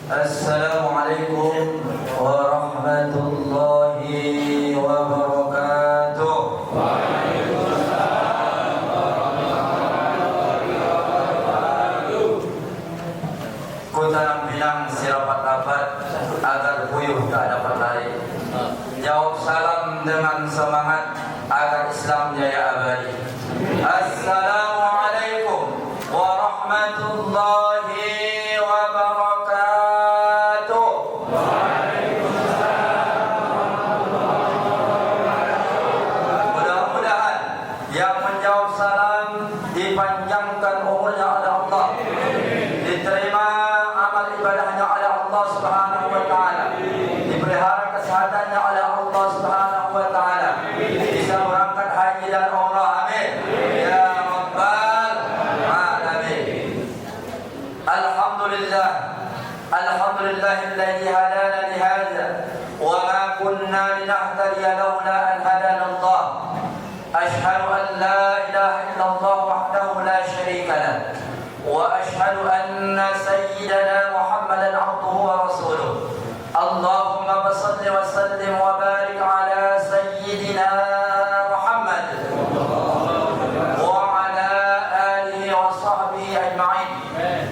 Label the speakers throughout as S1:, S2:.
S1: Assalamualaikum warahmatullahi wabarakatuh.
S2: Waalaikumsalam warahmatullahi wabarakatuh.
S1: Ku tanam bilang sirapat rapat agar puyuh tak dapat lari. Jawab salam dengan semangat agar Islam jaya abadi. Assalamualaikum warahmatullahi wabarakatuh. Mudah-mudahan yang menjawab salam dipanjangkan umurnya oleh Allah, diterima amal ibadahnya oleh Allah Subhanahu wa taala, dipelihara kesehatannya oleh Allah Subhanahu wa taala, bisa berangkat haji dan umrah. Amin ya rabbal alamin. Alhamdulillah, alhamdulillahilladzi hadana li hadza wa ma kunna linahtadiya laula an hadana Allah. Ashhadu an la ilaha illallah wahdahu la syarika lah wa ashhadu anna sayyidana Muhammadan abduhu wa rasuluh. Allahumma salli wa sallim wa barik ala sayyidina Muhammad wa ala alihi wa sahbihi ajma'in.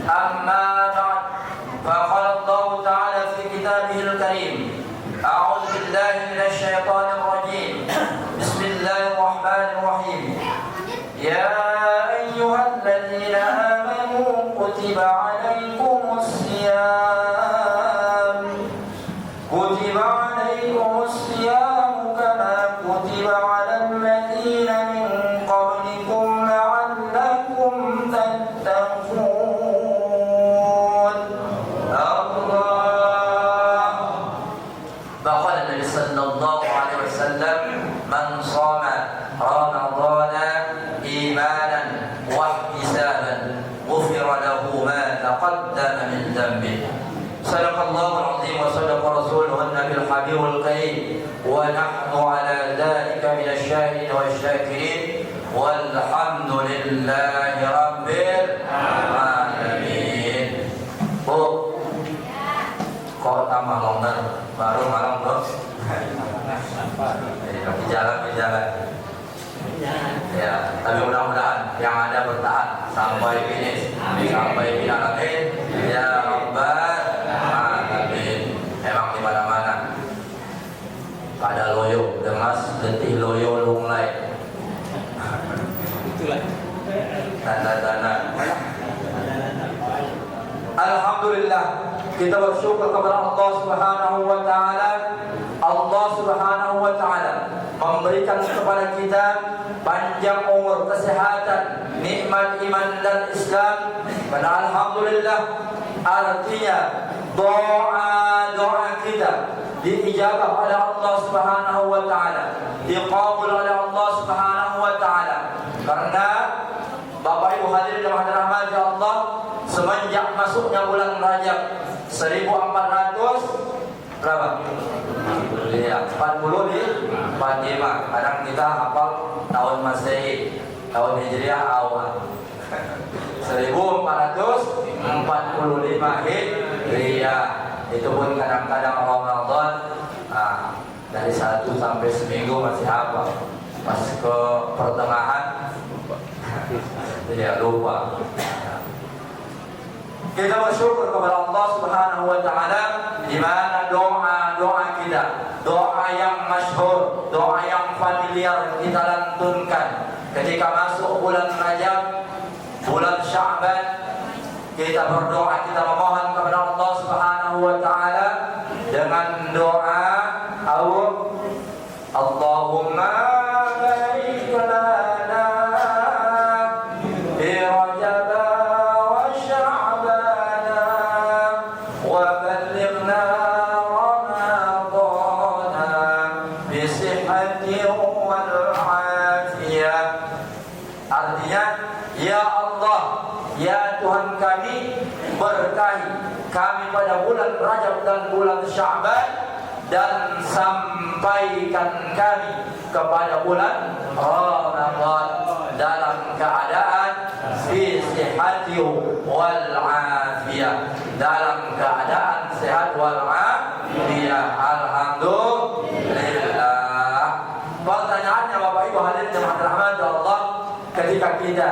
S1: Amma ba'd, faqala Allah ta'ala fi kitabihil karim, a'udzu billahi minasy syaithanir rajim. Bismillahirrahmanirrahim. Ya ayyuhalladzina amanu kutiba 'alaikumus shiyam kama kutiba 'alal ladzina min qablikum la'allakum tattaqun. Allah. Baqala Nabi sallallahu alaihi wasallam, man shama ramadhana imanan wa ihtisaban ghufira lahu ma taqaddama min dhanbihi. Sadaqallahu al-azim wa sadaqa rasuluhu an-nabiyul habibul karim wa nahnu ala dhalika minasy syahidin wasyakirin walhamdulillahi rabbil alamin. Oh, kok tambah longgar baru malam bro. Di jalan. Ya, tapi mudah-mudahan yang ada bertahan sampai finish, sampai final. Amin ya rabbal alamin. Emang di mana-mana pada loyo, demas, letih loyo, lunglai. Itulah tanda-tanda. Alhamdulillah, kita bersyukur kepada Allah Subhanahu wa taala. Allah Subhanahu wa taala memberikan kepada kita panjang umur, kesehatan, nikmat iman dan Islam. Dan alhamdulillah, artinya doa kita diijabah oleh Allah Subhanahu wa taala, diqabul oleh Allah Subhanahu wa taala. Karena Bapak Ibu hadirin yang dirahmati Allah, semenjak masuknya bulan Rajab 1400 berapa? Ya, 40 di 45. Kadang kita hafal tahun Masehi, tahun Hijriah awal. 1445 Hijriah. Itu pun kadang-kadang Ramadan dari 1 sampai seminggu masih hafal. Pas ke pertengahan ya lupa. Kita bersyukur kepada Allah Subhanahu wa taala di mana doa kita, doa yang masyhur, doa yang familiar kita lantunkan ketika masuk bulan Rajab, bulan Sya'ban. Kita berdoa, kita memohon kepada Allah Subhanahu wa taala dengan doa Allahumma barik lana fi Rajab wa Sya'ban wa ballighna Ramadan bi sihhati wal afiyah. Artinya, ya Allah, ya Tuhan kami, berkahi kami pada bulan Rajab dan bulan Sya'ban, dan sampaikan kami kepada bulan Ramadan dalam keadaan fi sihhati wal afiyah, dalam keadaan sehat wal afiyah. Alhamdulillah. Pertanyaannya Bapak Ibu hadirin jemaah rahmat Allah, ketika kita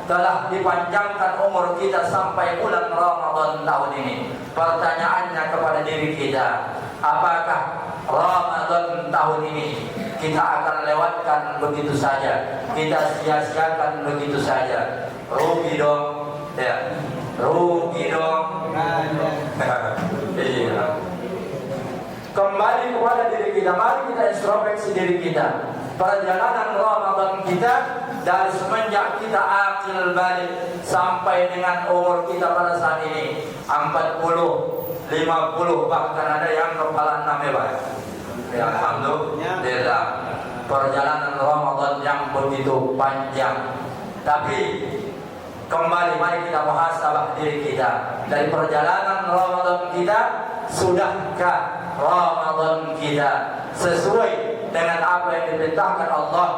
S1: telah dipanjangkan umur kita sampai bulan Ramadan tahun ini, pertanyaannya kepada diri kita, apakah Ramadan tahun ini kita akan lewatkan begitu saja, kita sia-siakan begitu saja? Rugi dong, ya, rugi dong. Iya. Kembali kepada diri kita, mari kita introspeksi diri kita. Perjalanan Ramadan kita dari semenjak kita akil balik sampai dengan umur kita pada saat ini 40, 50, bahkan ada yang kepala 6 ya Pak. Ya, alhamdulillah. Perjalanan Ramadan yang begitu panjang. Tapi kembali mari kita muhasabah diri kita. Dari perjalanan Ramadan kita, sudahkah Ramadan kita sesuai dengan apa yang diperintahkan Allah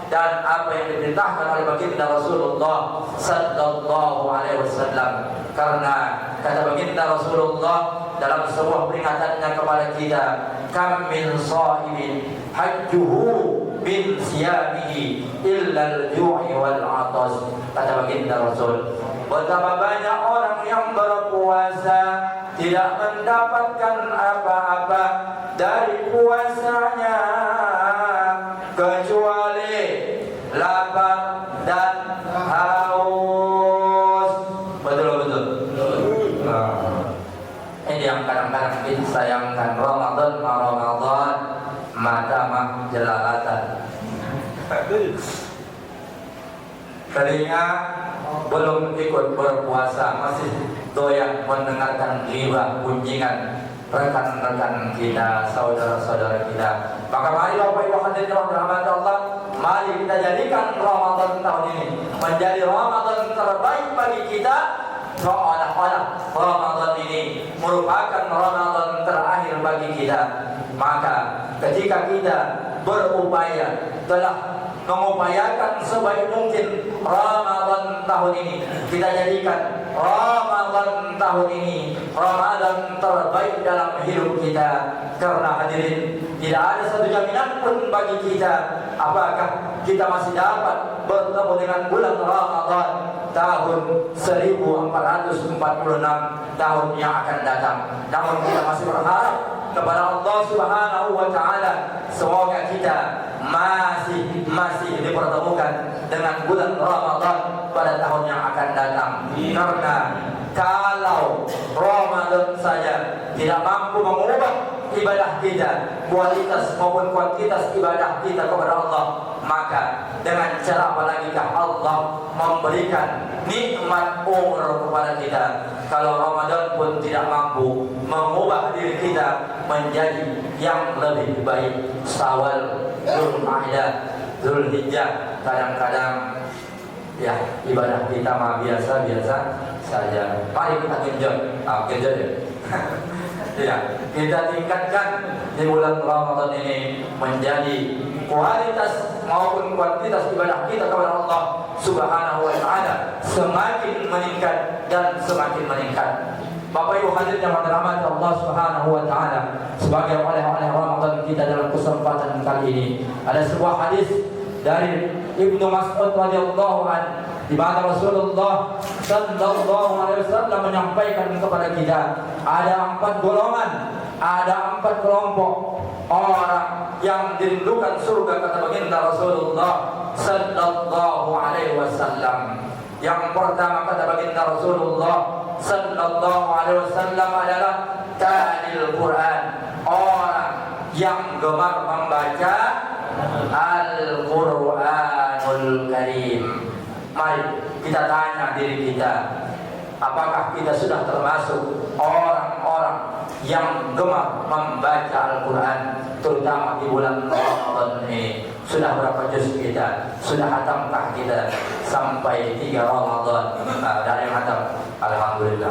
S1: dan apa yang diperintahkan oleh baginda Rasulullah sallallahu alaihi wasallam? Karena kata baginda Rasulullah dalam sebuah peringatannya kepada kita, kam min sha'imin hajjuhu min siyamihi illa al-ju'i wal 'atas. Kata baginda Rasul, betapa banyak orang yang berpuasa tidak mendapatkan apa-apa dari puasanya kecuali lapar dan haus. Betul. Ini yang kadang-kadang kita sayangkan. Ramadan mata mah jelalatan. Telinga belum ikut berpuasa, masih doyan mendengarkan ghibah, kunjingan rekan-rekan kita, saudara-saudara kita. Maka mari Bapak Ibu hadirin rahmat Allah, mari kita jadikan Ramadan tahun ini menjadi Ramadan terbaik bagi kita, seolah-olah Ramadan ini merupakan Ramadan terakhir bagi kita. Maka ketika kita berupaya telah mengupayakan sebaik mungkin Ramadan tahun ini, kita jadikan Ramadan tahun ini Ramadan terbaik dalam hidup kita. Karena hadirin, tidak ada satu jaminan pun bagi kita apakah kita masih dapat bertemu dengan bulan Ramadan tahun 1446 tahun yang akan datang. Namun kita masih berharap kepada Allah Subhanahu wa taala, semoga kita masih dipertemukan dengan bulan Ramadan pada tahun yang akan datang. Karena kalau Ramadan saja tidak mampu mengubah ibadah kita, kualitas maupun kuantitas ibadah kita kepada Allah, maka dengan cara apa lagi Allah memberikan nikmat umur kepada kita kalau Ramadan pun tidak mampu mengubah diri kita menjadi yang lebih baik? Syawal, Dzulqa'dah, Dzulhijjah, kadang-kadang ya ibadah kita mah biasa-biasa saja. Mari kita genjot ya. Ya, kita tingkatkan di bulan Ramadan ini menjadi kualitas maupun kuantitas ibadah kita kepada Allah Subhanahu wa taala semakin meningkat dan semakin meningkat. Bapak Ibu hadirin yang dirahmati Allah Subhanahu wa taala, sebagai oleh-oleh Ramadan kita dalam kesempatan kali ini ada sebuah hadis dari Ibnu Mas'ud radhiyallahu anhu, di mana Rasulullah sallallahu alaihi wasallam menyampaikan kepada kita ada 4 golongan, ada 4 kelompok orang yang dirindukan surga, kata baginda Rasulullah sallallahu alaihi wasallam. Yang pertama kata baginda Rasulullah sallallahu alaihi wasallam adalah talil Quran, orang yang gemar membaca Al-Quranul Karim. Mari kita tanya diri kita, apakah kita sudah termasuk orang-orang yang gemar membaca Al-Quran, terutama di bulan Ramadan ini? Sudah berapa juz kita? Sudah hatamkah kita sampai 3 Ramadan? Dari yang hatam, alhamdulillah.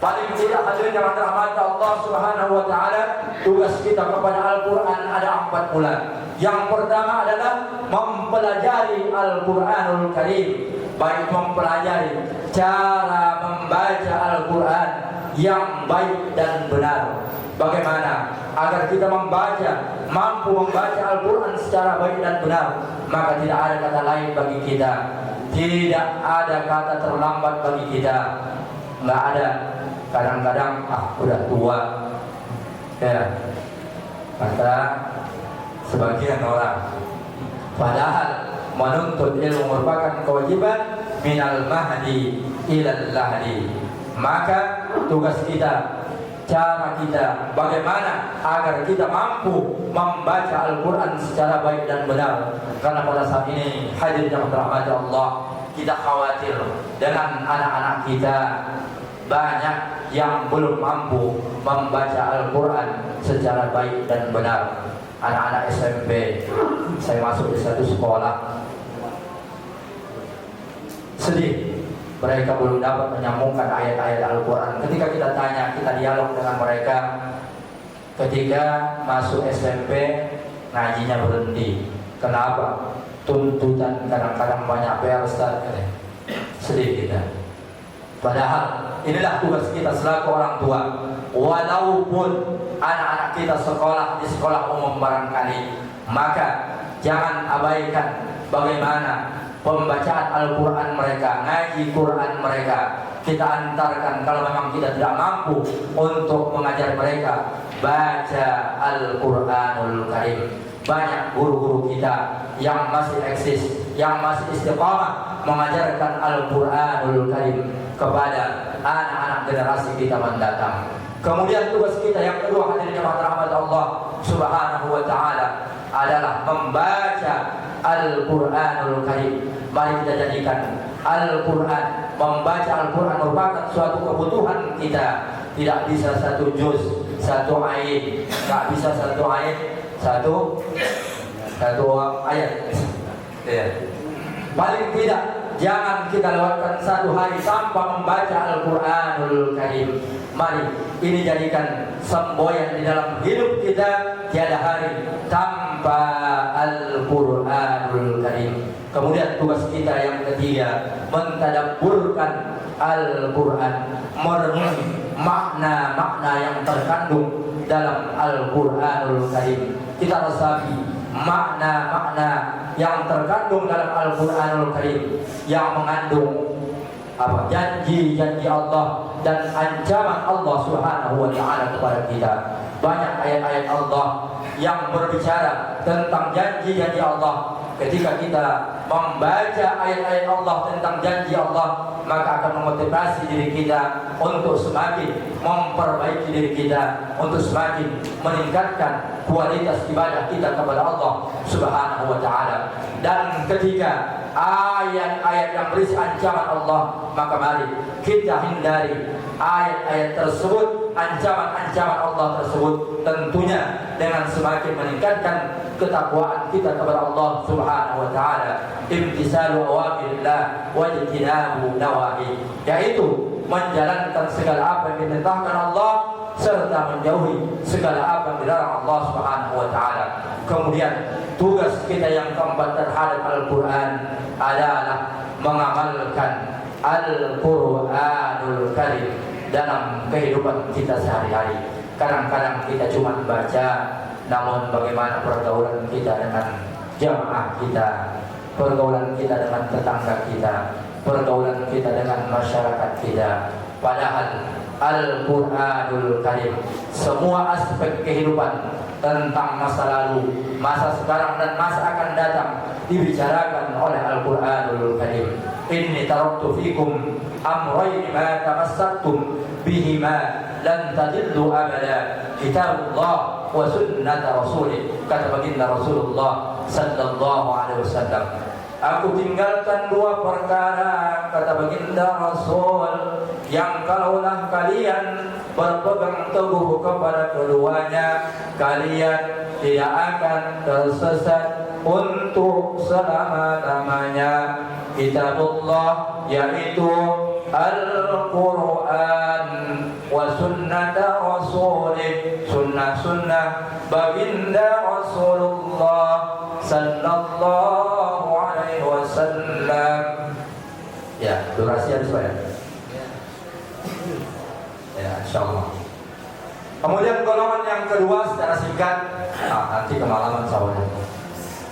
S1: Paling tidak hadirin yang dirahmati Allah Subhanahu wa taala, tugas kita kepada Al-Quran ada 4 bulan. Yang pertama adalah mempelajari Al-Quranul Karim, baik mempelajari cara membaca Al-Quran yang baik dan benar. Bagaimana agar kita mampu membaca Al-Quran secara baik dan benar? Maka tidak ada kata lain bagi kita, tidak ada kata terlambat bagi kita. Nggak ada. Kadang-kadang udah tua ya, kata sebagian orang. Padahal menuntut ilmu merupakan kewajiban minal mahdi ilal lahdi. Maka tugas kita, cara kita, bagaimana agar kita mampu membaca Al-Quran secara baik dan benar. Karena pada saat ini hadir yang dirahmati Allah, kita khawatir dengan anak-anak kita, banyak yang belum mampu membaca Al-Quran secara baik dan benar. Anak-anak SMP, saya masuk di satu sekolah, sedih, mereka belum dapat menyambungkan ayat-ayat Al-Quran. Ketika kita tanya, kita dialog dengan mereka, ketika masuk SMP, ngajinya berhenti. Kenapa? Tuntutan kadang-kadang banyak PR, Ustaz. Sedih kita. Padahal inilah tugas kita selaku orang tua. Walaupun anak-anak kita sekolah di sekolah umum barangkali, maka jangan abaikan bagaimana pembacaan Al-Quran mereka, ngaji Quran mereka. Kita antarkan kalau memang kita tidak mampu untuk mengajar mereka baca Al-Quranul Karim. Banyak guru-guru kita yang masih eksis, yang masih istiqamah mengajarkan Al-Quranul Karim kepada anak-anak generasi kita mendatang. Kemudian tugas kita yang kedua, hadirin rahmat Allah Subhanahu wa taala, adalah membaca Al-Quranul Karim. Mari kita jadikan Al-Quran, membaca Al-Quran merupakan suatu kebutuhan kita. Tidak bisa satu juz, satu ayat, nggak bisa satu ayat, satu ayat. Ya. Paling tidak jangan kita lewatkan satu hari tanpa membaca Al-Quranul Karim. Mari ini jadikan semboyan di dalam hidup kita, tiada hari tanpa Al-Quranul Karim. Kemudian tugas kita yang ketiga, mentadabburkan Al-Quran, merenungi makna-makna yang terkandung dalam Al-Quranul Karim. Kita resapi makna-makna yang terkandung dalam Al-Quranul Karim yang mengandung janji-janji Allah dan ancaman Allah Subhanahu wa taala kepada kita. Banyak ayat-ayat Allah yang berbicara tentang janji-janji Allah. Ketika kita membaca ayat-ayat Allah tentang janji Allah, maka akan memotivasi diri kita untuk semakin memperbaiki diri kita, untuk semakin meningkatkan kualitas ibadah kita kepada Allah Subhanahu wa taala. Dan ketika ayat-ayat yang berisi ancaman Allah, maka mari kita hindari ayat-ayat tersebut, ancaman-ancaman Allah tersebut, tentunya dengan semakin meningkatkan ketakwaan kita kepada Allah Subhanahu wa taala. Imtisalu awamirillah wa ijtinabu nawahi, yaitu menjalankan segala apa yang diperintahkan Allah serta menjauhi segala apa yang dilarang Allah Subhanahu wa taala. Kemudian tugas kita yang keempat terhadap Al-Quran adalah mengamalkan Al-Quranul Karim dalam kehidupan kita sehari-hari. Kadang-kadang kita cuma baca, namun bagaimana pergaulan kita dengan jamaah kita, pergaulan kita dengan tetangga kita, pergaulan kita dengan masyarakat kita. Padahal Al-Quranul Karim, semua aspek kehidupan tentang masa lalu, masa sekarang dan masa akan datang dibicarakan oleh Al-Quranul Karim. Inni taraktu fikum amrayn ma tamassaktum bihima lan tadillu abada, kitabullah wa sunnata rasulih. Kata baginda Rasulullah sallallahu alaihi wasallam, aku tinggalkan dua perkara, kata baginda Rasul, yang kalaulah kalian berpegang teguh kepada keduanya, kalian tidak akan tersesat untuk selama-lamanya. Kitabullah, yaitu Al-Quran, wa sunnata rasulih, sunnah-sunnah baginda Rasulullah sallallahu alaihi wasallam. Ya, durasi habis Pak ya? Ya, insyaallah. Kemudian golongan yang kedua secara singkat, nanti kemalaman saudara.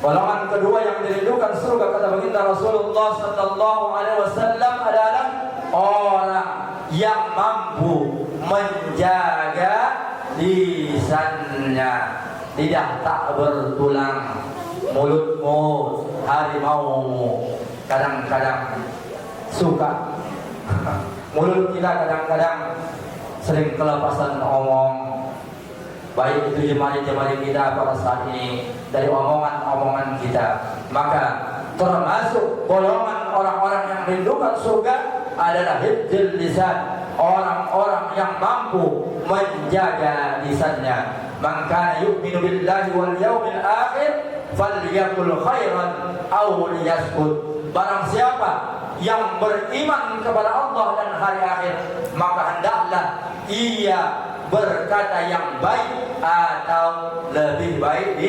S1: Golongan kedua yang dirindukan surga kata baginda Rasulullah sallallahu alaihi wasallam adalah orang yang mampu menjaga lisannya, lidah tak bertulang, mulutmu harimaumu. Kadang-kadang suka mulut kita kadang-kadang sering kelepasan omong, baik itu jemari-jemari kita pada saat ini dari omongan-omongan kita. Maka termasuk golongan orang-orang yang rindukan surga adalah hifdzul lisan, orang-orang yang mampu menjaga lisannya. Man kana yu'minu billahi wal yawmil akhir falyaqul khairan aw liyaskut. Barang siapa yang beriman kepada Allah dan hari akhir, maka hendaklah ia berkata yang baik atau lebih baik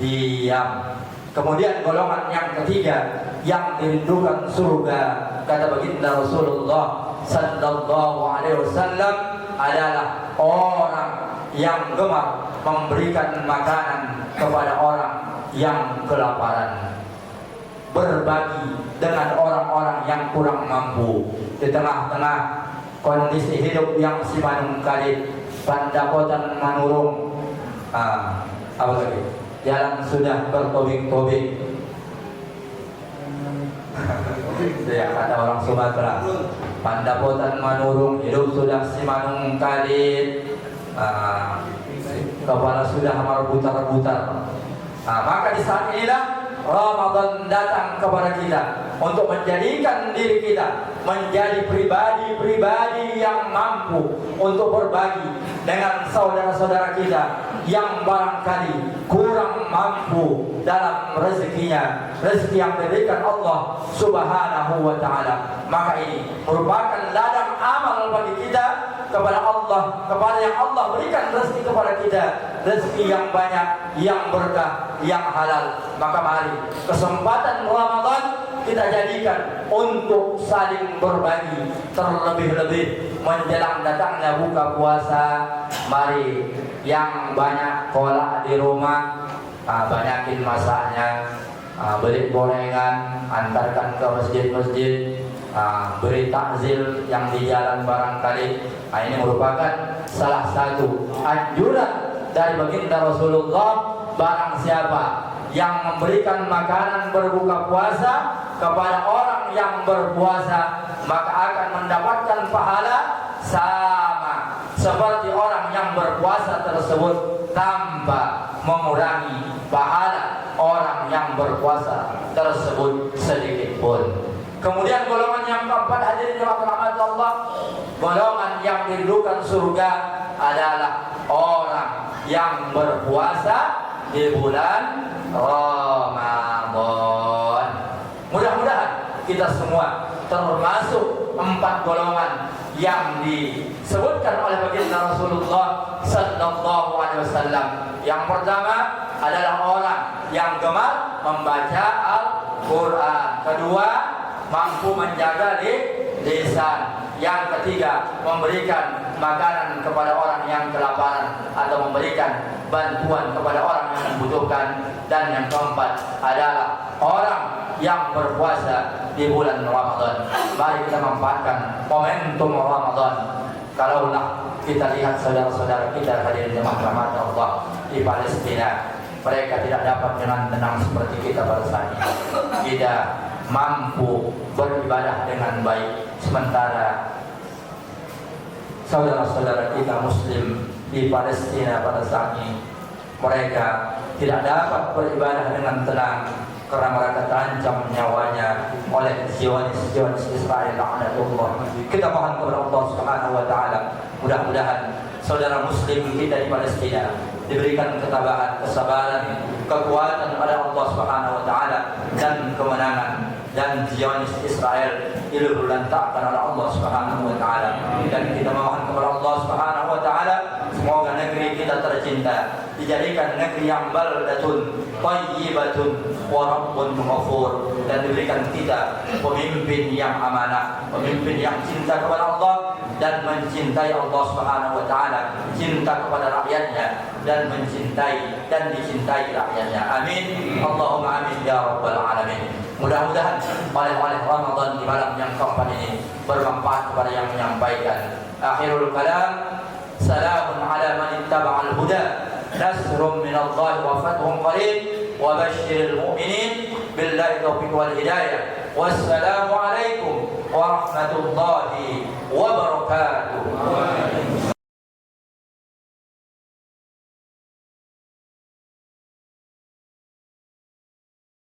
S1: diam. Kemudian golongan yang ketiga yang dirindukan surga kata baginda Rasulullah sallallahu alaihi wasallam adalah orang yang gemar memberikan makanan kepada orang yang kelaparan, berbagi dengan orang-orang yang kurang mampu di tengah-tengah kondisi hidup yang simanung kalit, pandapotan manurung, apa lagi? Jalan sudah bertobing-tobing. Ya, kata orang Sumatera, pandapotan manurung, hidup sudah simanung kalit, kepala sudah marbutar-butar. Maka di saat inilah Ramadan datang kepada kita untuk menjadikan diri kita menjadi pribadi-pribadi yang mampu untuk berbagi dengan saudara-saudara kita yang barangkali kurang mampu dalam rezekinya, rezeki yang diberikan Allah Subhanahu wa taala. Maka ini merupakan ladang amal bagi kita kepada Allah, kepada yang Allah berikan rezeki kepada kita, rezeki yang banyak, yang berkah, yang halal. Maka mari kesempatan Ramadan kita jadikan untuk saling berbagi, terlebih-lebih menjelang datangnya buka puasa. Mari yang banyak kolak di rumah, banyakin masaknya, beli gorengan, antarkan ke masjid-masjid, beri takzir yang di jalan barangkali. Ini merupakan salah satu anjuran dari baginda Rasulullah. Barang siapa yang memberikan makanan berbuka puasa kepada orang yang berpuasa, maka akan mendapatkan pahala sama seperti orang yang berpuasa tersebut tanpa mengurangi pahala orang yang berpuasa tersebut sedikit pun. Kemudian golongan yang keempat, hadirin yang dirahmati Allah, golongan yang dirindukan surga adalah orang yang berpuasa di bulan Ramadan. Mudah-mudahan kita semua termasuk 4 golongan yang disebutkan oleh baginda Rasulullah sallallahu alaihi wasallam. Yang pertama adalah orang yang gemar membaca Al-Qur'an. Kedua, mampu menjaga lisan. Yang ketiga, memberikan makanan kepada orang yang kelaparan atau memberikan bantuan kepada orang yang membutuhkan. Dan yang keempat adalah orang yang berpuasa di bulan Ramadan. Mari kita manfaatkan momentum Ramadan. Kalaulah kita lihat saudara-saudara kita hadirin jemaah rahmat Allah di Palestina, mereka tidak dapat dengan tenang seperti kita pada saat ini. Tidak mampu beribadah dengan baik, sementara saudara-saudara kita Muslim di Palestina pada saat ini, mereka tidak dapat beribadah dengan tenang karena mereka terancam nyawanya oleh Zionis Israel laknatullah. Kita mohon kepada Allah Subhanahu wa taala, mudah-mudahan saudara Muslim kita di Palestina diberikan ketabahan, kesabaran, kekuatan oleh Allah Subhanahu wa taala dan kemenangan, dan Zionis Israel diluluhlantakkan oleh Allah Subhanahu wa taala. Dan kita mohon kepada Allah Subhanahu wa taala, semoga negeri kita tercinta dijadikan negeri yang baldatun thayyibatun wa rabbun ghafur, dan diberikan kita pemimpin yang amanah, pemimpin yang cinta kepada Allah dan mencintai Allah Subhanahu wa taala, cinta kepada rakyatnya dan mencintai dan dicintai rakyatnya. Amin. Allahumma amin ya rabbal alamin. Mudah-mudahan oleh Ramadan di malam yang keempat ini bermanfaat kepada yang menyampaikan. Akhirul kalam, salamun ala man ittaba'al huda, nasrun minallahi wa fathun qarib, wa basyiril mu'minin billahi taufiq wal hidayah. Wassalamu alaikum